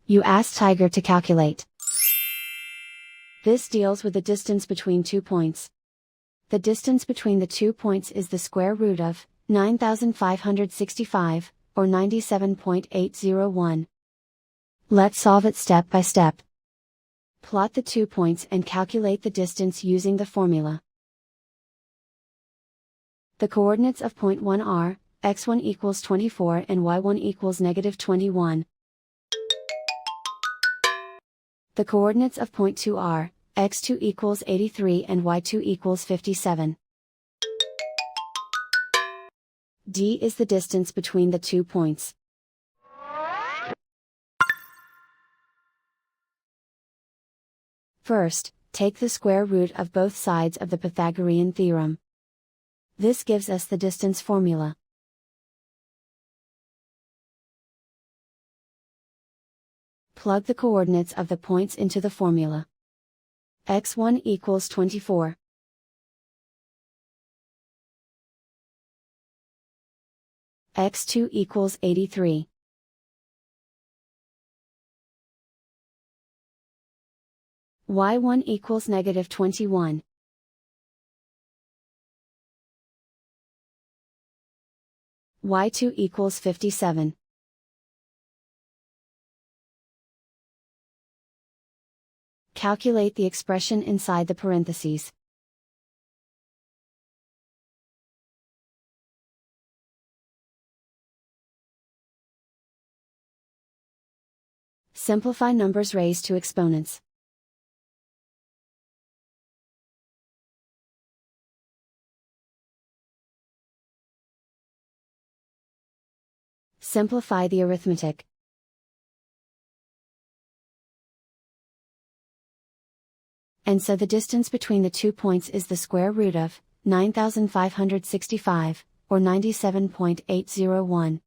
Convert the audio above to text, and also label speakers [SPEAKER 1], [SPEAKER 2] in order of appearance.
[SPEAKER 1] You ask Tiger to calculate. This deals with the distance between 2 points. The distance between the 2 points is the square root of 9,565, or 97.801. Let's solve it step by step. Plot the 2 points and calculate the distance using the formula. The coordinates of point 1 are, x1 equals 24 and y1 equals negative 21. The coordinates of point 2 are, x2 equals 83 and y2 equals 57. D is the distance between the 2 points. First, take the square root of both sides of the Pythagorean theorem. This gives us the distance formula. Plug the coordinates of the points into the formula. x1 equals 24. x2 equals 83. y1 equals negative 21. y2 equals 57. Calculate the expression inside the parentheses. Simplify numbers raised to exponents. Simplify the arithmetic. And so the distance between the 2 points is the square root of 9,565, or 97.801.